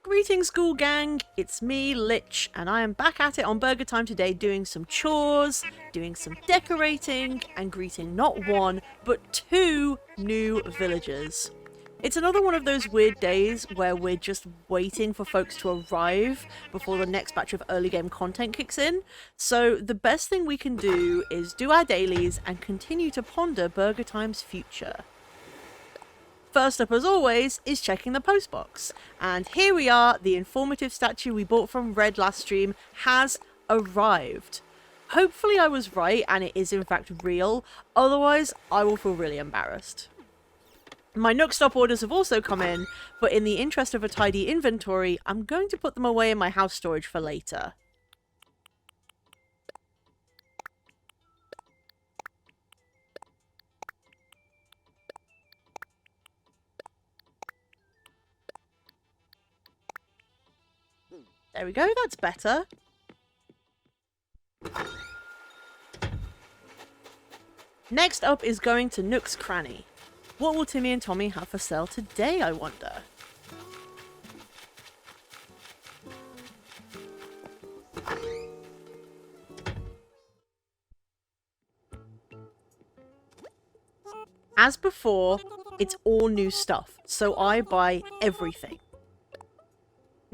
Greetings, school gang, it's me, Lich, and I am back at it on Burger Time today doing some chores, doing some decorating, and greeting not one, but two new villagers. It's another one of those weird days where we're just waiting for folks to arrive before the next batch of early game content kicks in, so the best thing we can do is do our dailies and continue to ponder Burger Time's future. First up, as always, is checking the postbox. And here we are, the informative statue we bought from Red last stream has arrived. Hopefully I was right and it is in fact real, otherwise I will feel really embarrassed. My Nook Stop orders have also come in, but in the interest of a tidy inventory, I'm going to put them away in my house storage for later. There we go, that's better. Next up is going to Nook's Cranny. What will Timmy and Tommy have for sale today, I wonder? As before, it's all new stuff, so I buy everything.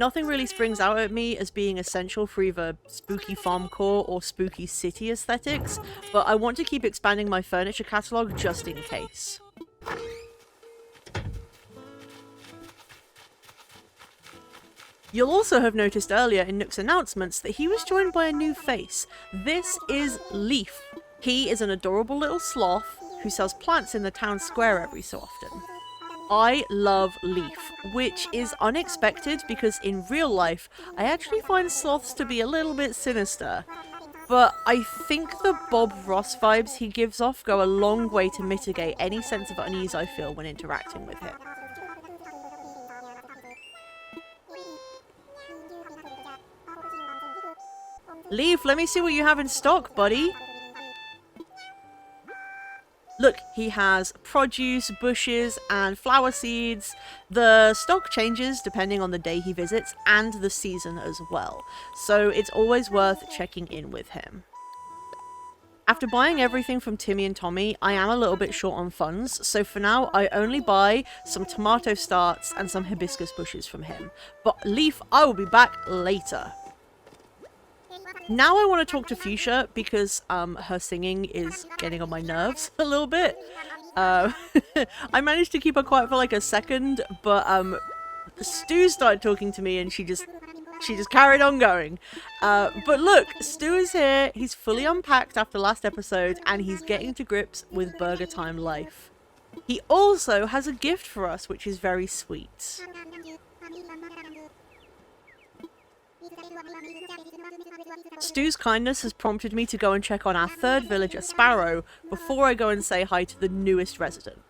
Nothing really springs out at me as being essential for either spooky farm core or spooky city aesthetics, but I want to keep expanding my furniture catalogue just in case. You'll also have noticed earlier in Nook's announcements that he was joined by a new face. This is Leaf. He is an adorable little sloth who sells plants in the town square every so often. I love Leaf, which is unexpected because in real life, I actually find sloths to be a little bit sinister. But I think the Bob Ross vibes he gives off go a long way to mitigate any sense of unease I feel when interacting with him. Leaf, let me see what you have in stock, buddy. Look, he has produce, bushes, and flower seeds. The stock changes depending on the day he visits and the season as well, so it's always worth checking in with him. After buying everything from Timmy and Tommy, I am a little bit short on funds, so for now I only buy some tomato starts and some hibiscus bushes from him. But Leaf, I will be back later. Now I want to talk to Fuchsia because her singing is getting on my nerves a little bit. I managed to keep her quiet for like a second, but Stu started talking to me and she just carried on going. But look, Stu is here. He's fully unpacked after last episode and he's getting to grips with Burger Time life. He also has a gift for us, which is very sweet. Stu's kindness has prompted me to go and check on our third villager, Sparrow, before I go and say hi to the newest resident.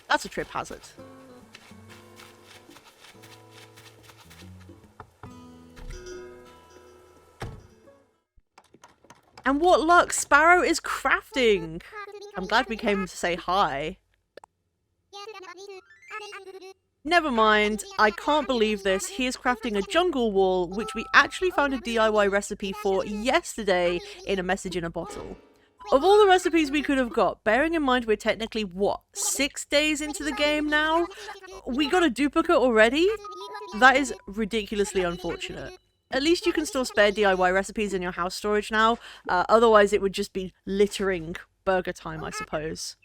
That's a trip hazard. And what luck, Sparrow is crafting! I'm glad we came to say hi. Never mind, I can't believe this. He is crafting a jungle wall, which we actually found a DIY recipe for yesterday in a message in a bottle. Of all the recipes we could have got, bearing in mind we're technically, what, 6 days into the game now? We got a duplicate already? That is ridiculously unfortunate. At least you can still spare DIY recipes in your house storage now, otherwise it would just be littering Burger Time, I suppose.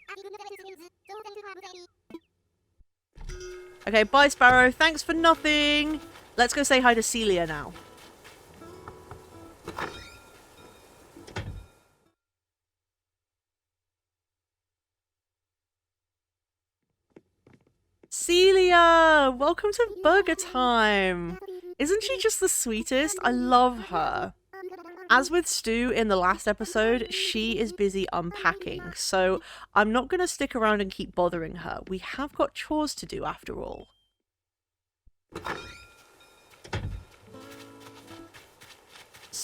Okay, bye Sparrow, thanks for nothing! Let's go say hi to Celia now. Celia! Welcome to Burger Time! Isn't she just the sweetest? I love her. As with Stu in the last episode, she is busy unpacking, so I'm not going to stick around and keep bothering her. We have got chores to do after all.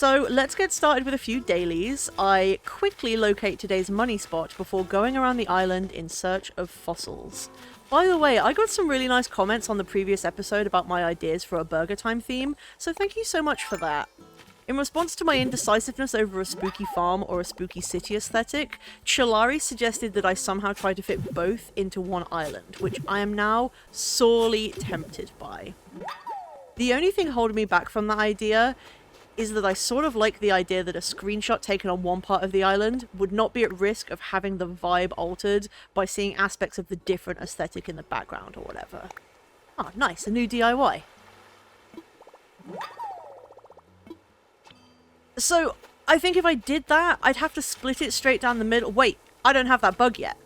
So let's get started with a few dailies. I quickly locate today's money spot before going around the island in search of fossils. By the way, I got some really nice comments on the previous episode about my ideas for a Burger Time theme, so thank you so much for that. In response to my indecisiveness over a spooky farm or a spooky city aesthetic, Chalari suggested that I somehow try to fit both into one island, which I am now sorely tempted by. The only thing holding me back from that idea is that I sort of like the idea that a screenshot taken on one part of the island would not be at risk of having the vibe altered by seeing aspects of the different aesthetic in the background or whatever. Ah, nice, a new DIY. So, I think if I did that, I'd have to split it straight down the middle. Wait, I don't have that bug yet.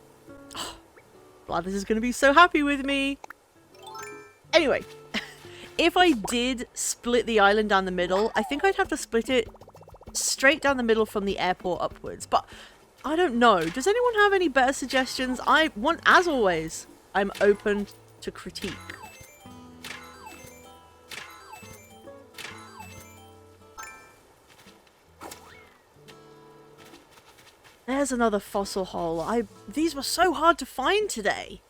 Oh, Blood, this is going to be so happy with me. Anyway, if I did split the island down the middle, I think I'd have to split it straight down the middle from the airport upwards. But I don't know. Does anyone have any better suggestions? As always, I'm open to critique. There's another fossil hole. These were so hard to find today.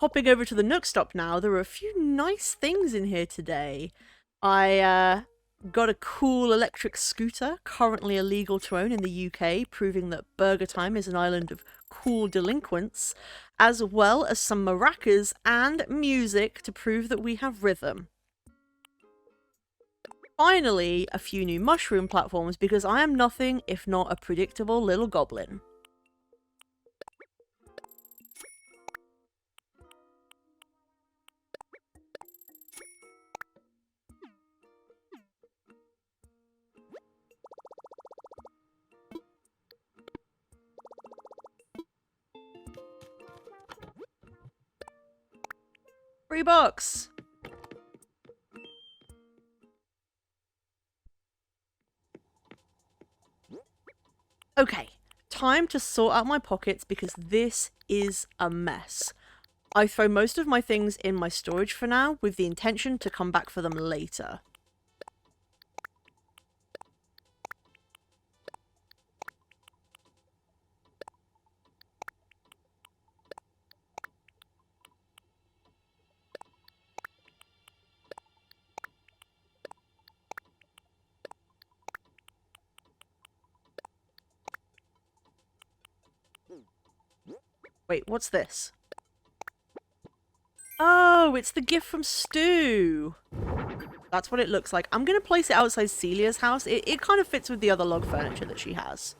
Hopping over to the Nook stop now, there are a few nice things in here today. I got a cool electric scooter, currently illegal to own in the UK, proving that Burger Time is an island of cool delinquents, as well as some maracas and music to prove that we have rhythm. Finally, a few new mushroom platforms because I am nothing if not a predictable little goblin. $3. Okay, time to sort out my pockets because this is a mess. I throw most of my things in my storage for now with the intention to come back for them later. Wait, what's this? Oh, it's the gift from Stu. That's what it looks like. I'm going to place it outside Celia's house. It kind of fits with the other log furniture that she has.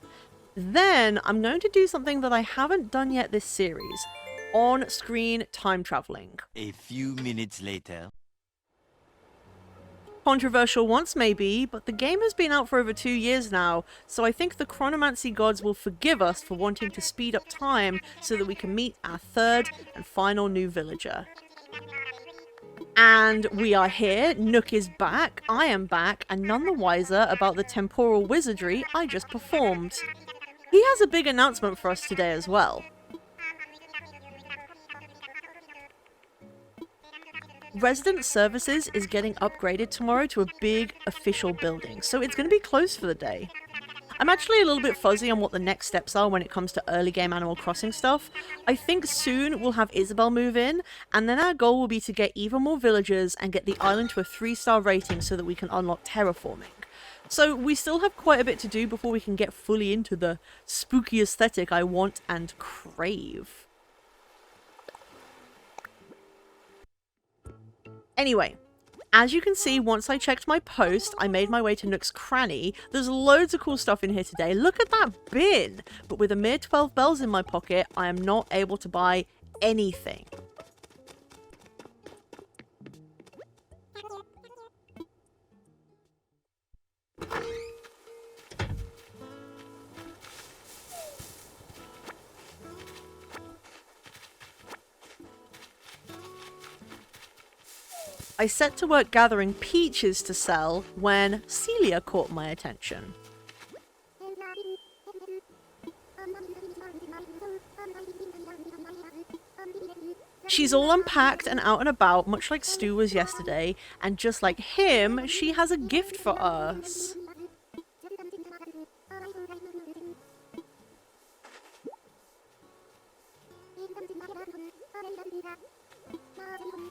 Then I'm going to do something that I haven't done yet this series. On-screen time traveling. A few minutes later. Controversial once maybe, but the game has been out for over 2 years now, so I think the chronomancy gods will forgive us for wanting to speed up time so that we can meet our third and final new villager. And we are here, Nook is back, I am back, and none the wiser about the temporal wizardry I just performed. He has a big announcement for us today as well. Resident Services is getting upgraded tomorrow to a big official building, so it's going to be closed for the day. I'm actually a little bit fuzzy on what the next steps are when it comes to early game Animal Crossing stuff. I think soon we'll have Isabel move in, and then our goal will be to get even more villagers and get the island to a 3-star rating so that we can unlock terraforming. So we still have quite a bit to do before we can get fully into the spooky aesthetic I want and crave. Anyway, as you can see, once I checked my post, I made my way to Nook's Cranny. There's loads of cool stuff in here today. Look at that bin! But with a mere 12 bells in my pocket, I am not able to buy anything. I set to work gathering peaches to sell when Celia caught my attention. She's all unpacked and out and about, much like Stu was yesterday, and just like him, she has a gift for us.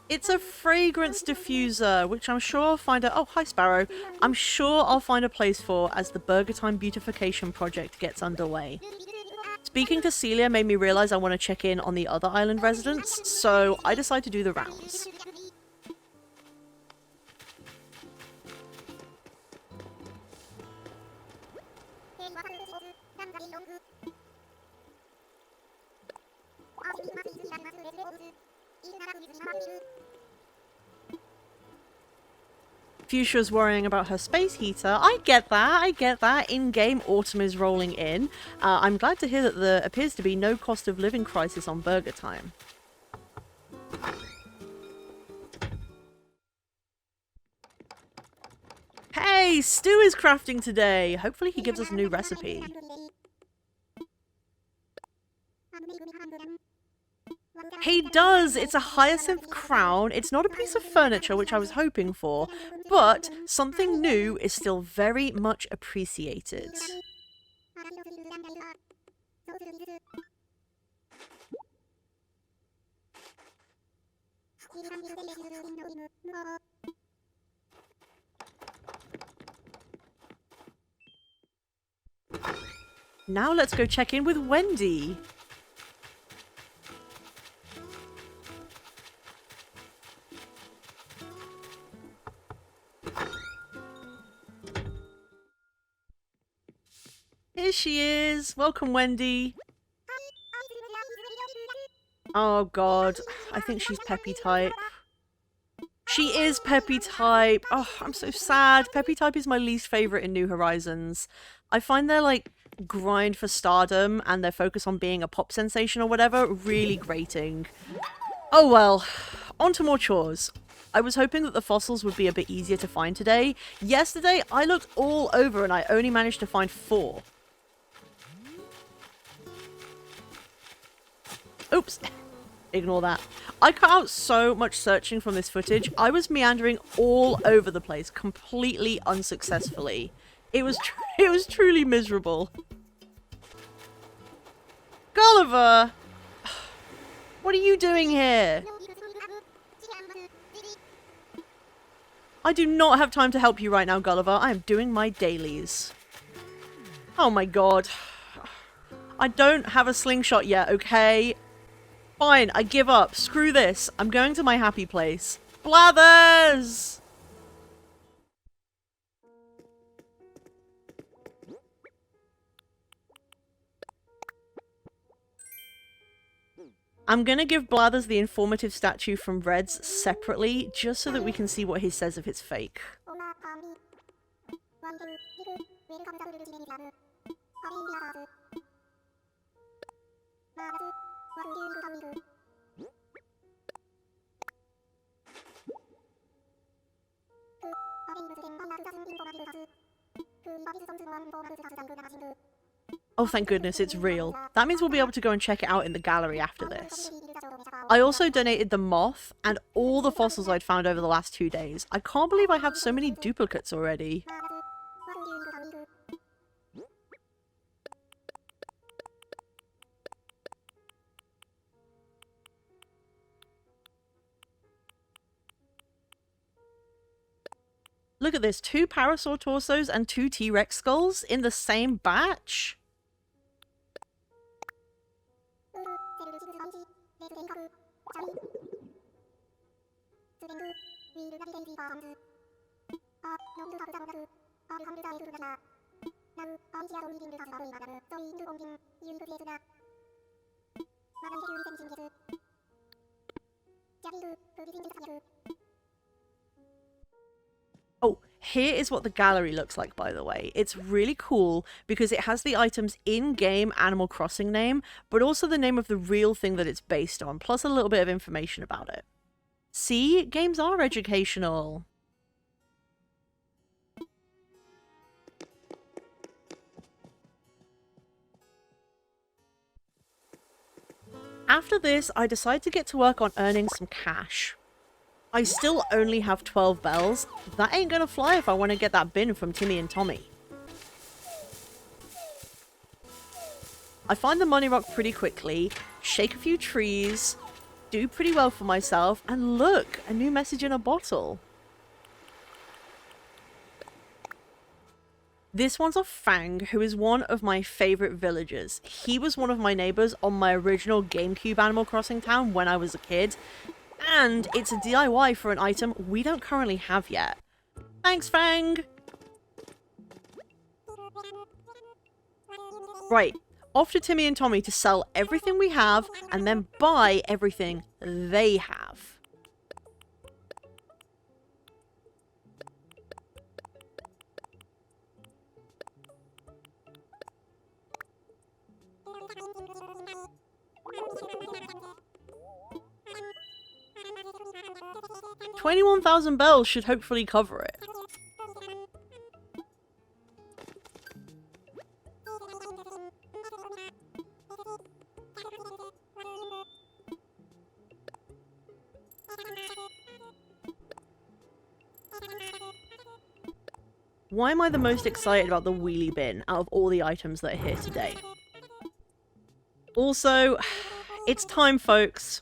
It's a fragrance diffuser, which I'm sure I'll find a— oh, hi Sparrow. I'm sure I'll find a place for as the Burger Time beautification project gets underway. Speaking to Celia made me realise I want to check in on the other island residents, so I decide to do the rounds. Fuchsia's worrying about her space heater. I get that. In-game, autumn is rolling in. I'm glad to hear that there appears to be no cost of living crisis on Burger Time. Hey, Stu is crafting today. Hopefully he gives us a new recipe. He does! It's a hyacinth crown. It's not a piece of furniture, which I was hoping for, but something new is still very much appreciated. Now let's go check in with Wendy. Here she is. Welcome, Wendy. Oh god, I think she's Peppy type. She is Peppy type. Oh, I'm so sad. Peppy type is my least favourite in New Horizons. I find their, like, grind for stardom and their focus on being a pop sensation or whatever really grating. Oh well, on to more chores. I was hoping that the fossils would be a bit easier to find today. Yesterday, I looked all over and I only managed to find 4. Oops. Ignore that. I cut out so much searching from this footage. I was meandering all over the place, completely unsuccessfully. It was truly miserable. Gulliver! What are you doing here? I do not have time to help you right now, Gulliver. I am doing my dailies. Oh my god. I don't have a slingshot yet, okay? Fine, I give up. Screw this. I'm going to my happy place. Blathers! I'm gonna give Blathers the informative statue from Reds separately, just so that we can see what he says if it's fake. Oh, thank goodness, it's real. That means we'll be able to go and check it out in the gallery after this. I also donated the moth and all the fossils I'd found over the last 2 days. I can't believe I have so many duplicates already. Look at this, 2 parasaur torsos and 2 T-Rex skulls in the same batch? Oh, here is what the gallery looks like, by the way. It's really cool because it has the item's in-game Animal Crossing name, but also the name of the real thing that it's based on, plus a little bit of information about it. See, games are educational. After this, I decided to get to work on earning some cash. I still only have 12 bells. That ain't gonna fly if I want to get that bin from Timmy and Tommy. I find the money rock pretty quickly, shake a few trees, do pretty well for myself, and look, a new message in a bottle. This one's of Fang, who is one of my favourite villagers. He was one of my neighbours on my original GameCube Animal Crossing town when I was a kid, and it's a DIY for an item we don't currently have yet. Thanks, Fang! Right, off to Timmy and Tommy to sell everything we have, and then buy everything they have. $21,000 bells should hopefully cover it. Why am I the most excited about the wheelie bin out of all the items that are here today? Also, it's time, folks.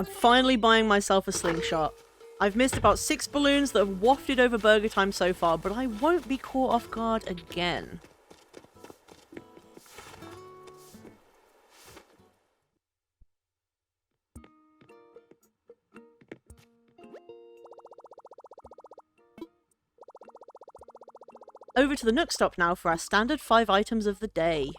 I'm finally buying myself a slingshot. I've missed about 6 balloons that have wafted over Burger Time so far, but I won't be caught off guard again. Over to the Nook Stop now for our standard 5 items of the day.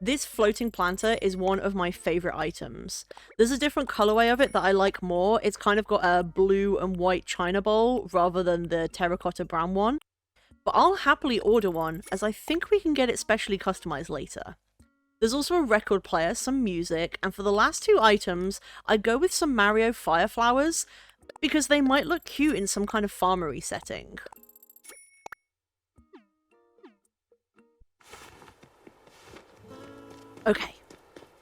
This floating planter is one of my favourite items. There's a different colourway of it that I like more. It's kind of got a blue and white china bowl rather than the terracotta brown one. But I'll happily order one, as I think we can get it specially customised later. There's also a record player, some music, and for the last 2 items, I'd go with some Mario fire flowers, because they might look cute in some kind of farmery setting. Okay,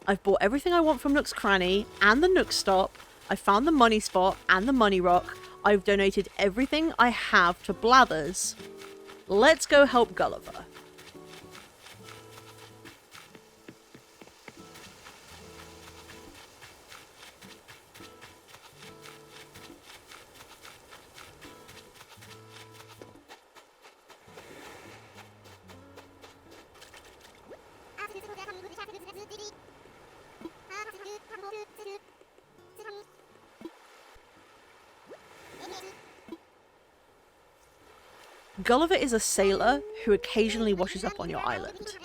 I've bought everything I want from Nook's Cranny and the Nook Stop. I found the money spot and the money rock. I've donated everything I have to Blathers. Let's go help Gulliver. Gulliver is a sailor who occasionally washes up on your island.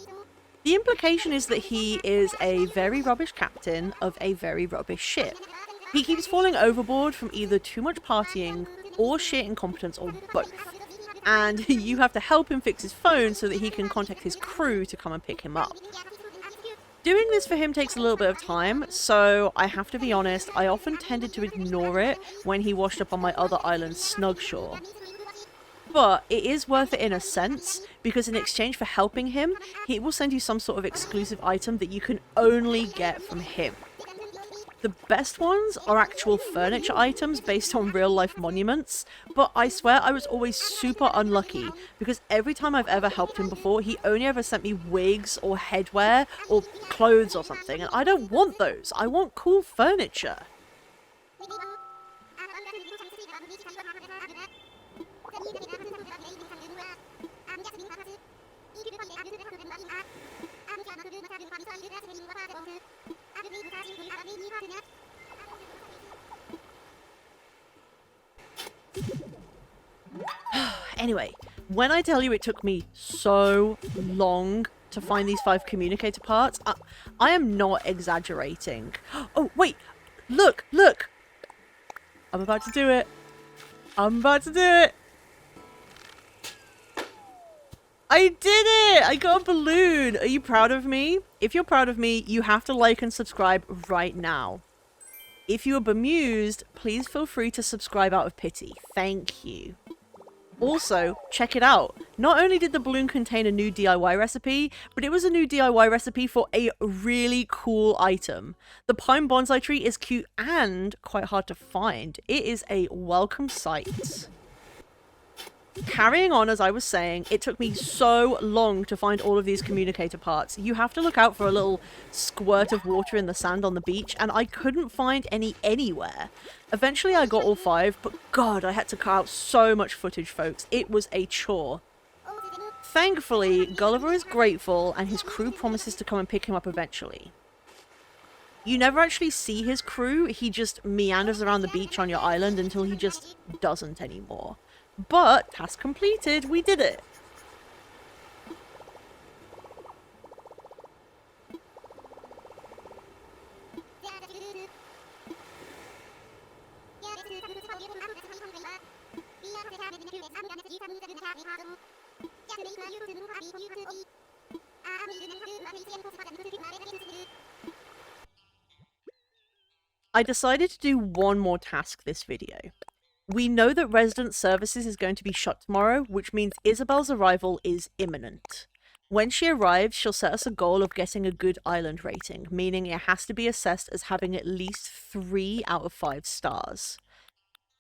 The implication is that he is a very rubbish captain of a very rubbish ship. He keeps falling overboard from either too much partying or sheer incompetence or both. And you have to help him fix his phone so that he can contact his crew to come and pick him up. Doing this for him takes a little bit of time, so I have to be honest, I often tended to ignore it when he washed up on my other island, Snugshore. But it is worth it in a sense, because in exchange for helping him, he will send you some sort of exclusive item that you can only get from him. The best ones are actual furniture items based on real life monuments, but I swear I was always super unlucky, because every time I've ever helped him before, he only ever sent me wigs or headwear or clothes or something, and I don't want those. I want cool furniture. Anyway, when I tell you it took me so long to find these 5 communicator parts, I am not exaggerating. Oh, wait! Look! Look! I'm about to do it! I'm about to do it! I did it! I got a balloon! Are you proud of me? If you're proud of me, you have to like and subscribe right now. If you are bemused, please feel free to subscribe out of pity. Thank you. Also, check it out. Not only did the balloon contain a new DIY recipe, but it was a new DIY recipe for a really cool item. The pine bonsai tree is cute and quite hard to find. It is a welcome sight. Carrying on, as I was saying, it took me so long to find all of these communicator parts. You have to look out for a little squirt of water in the sand on the beach, and I couldn't find any anywhere. Eventually I got all 5, but God, I had to cut out so much footage, folks. It was a chore. Thankfully, Gulliver is grateful, and his crew promises to come and pick him up eventually. You never actually see his crew, he just meanders around the beach on your island until he just doesn't anymore. But, task completed, we did it! I decided to do one more task this video. We know that Resident Services is going to be shut tomorrow, which means Isabel's arrival is imminent. When she arrives, she'll set us a goal of getting a good island rating, meaning it has to be assessed as having at least 3 out of 5 stars.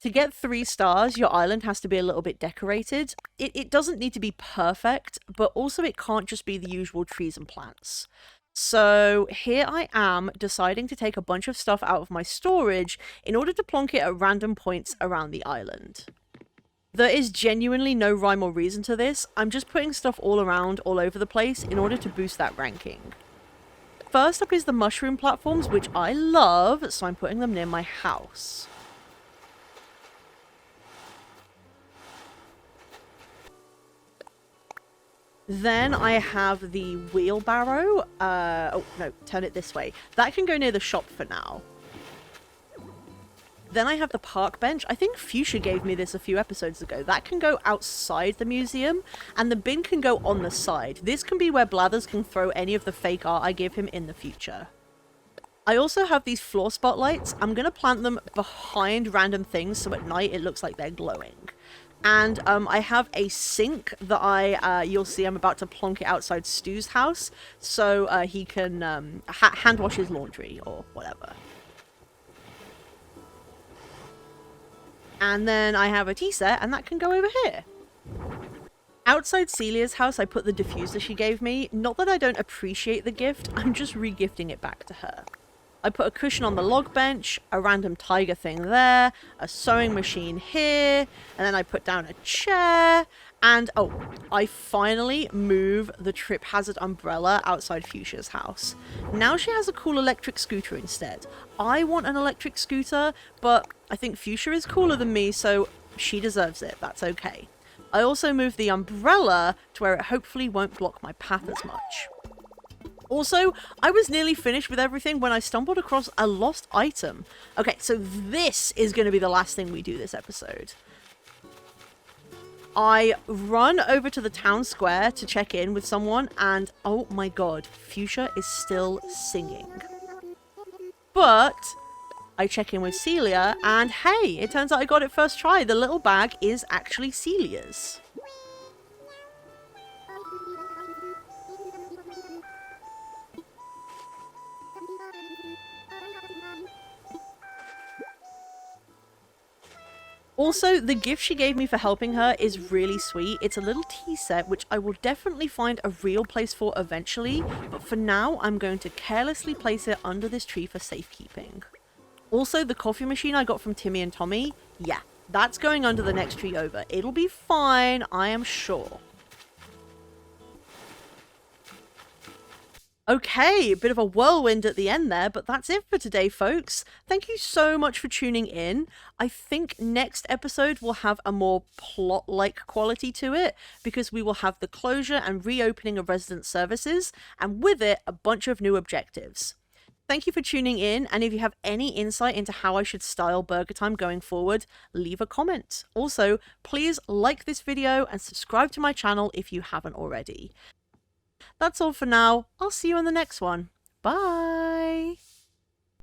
To get 3 stars, your island has to be a little bit decorated. It doesn't need to be perfect, but also it can't just be the usual trees and plants. So here I am deciding to take a bunch of stuff out of my storage in order to plonk it at random points around the island. There is genuinely no rhyme or reason to this. I'm just putting stuff all around, all over the place in order to boost that ranking. First up is the mushroom platforms, which I love, so I'm putting them near my house. Then I have the wheelbarrow. Oh, no, turn it this way. That can go near the shop for now. Then I have the park bench. I think Fuchsia gave me this a few episodes ago. That can go outside the museum, and the bin can go on the side. This can be where Blathers can throw any of the fake art I give him in the future. I also have these floor spotlights. I'm going to plant them behind random things so at night it looks like they're glowing. And I have a sink that you'll see I'm about to plonk it outside Stu's house so he can hand wash his laundry or whatever. And then I have a tea set, and that can go over here. Outside Celia's house, I put the diffuser she gave me. Not that I don't appreciate the gift, I'm just re-gifting it back to her. I put a cushion on the log bench, a random tiger thing there, a sewing machine here, and then I put down a chair, and oh, I finally move the trip hazard umbrella outside Fuchsia's house. Now she has a cool electric scooter instead. I want an electric scooter, but I think Fuchsia is cooler than me, so she deserves it. That's okay. I also moved the umbrella to where it hopefully won't block my path as much. Also, I was nearly finished with everything when I stumbled across a lost item. Okay, so this is going to be the last thing we do this episode. I run over to the town square to check in with someone, and oh my god, Fuchsia is still singing. But I check in with Celia, and hey, it turns out I got it first try. The little bag is actually Celia's. Also, the gift she gave me for helping her is really sweet. It's a little tea set, which I will definitely find a real place for eventually, but for now, I'm going to carelessly place it under this tree for safekeeping. Also, the coffee machine I got from Timmy and Tommy, yeah, that's going under the next tree over. It'll be fine, I am sure. Okay, a bit of a whirlwind at the end there, but that's it for today, folks. Thank you so much for tuning in. I think next episode will have a more plot-like quality to it, because we will have the closure and reopening of resident services, and with it, a bunch of new objectives. Thank you for tuning in, and if you have any insight into how I should style Burger Time going forward, leave a comment. Also, please like this video and subscribe to my channel if you haven't already. That's all for now. I'll see you in the next one. Bye!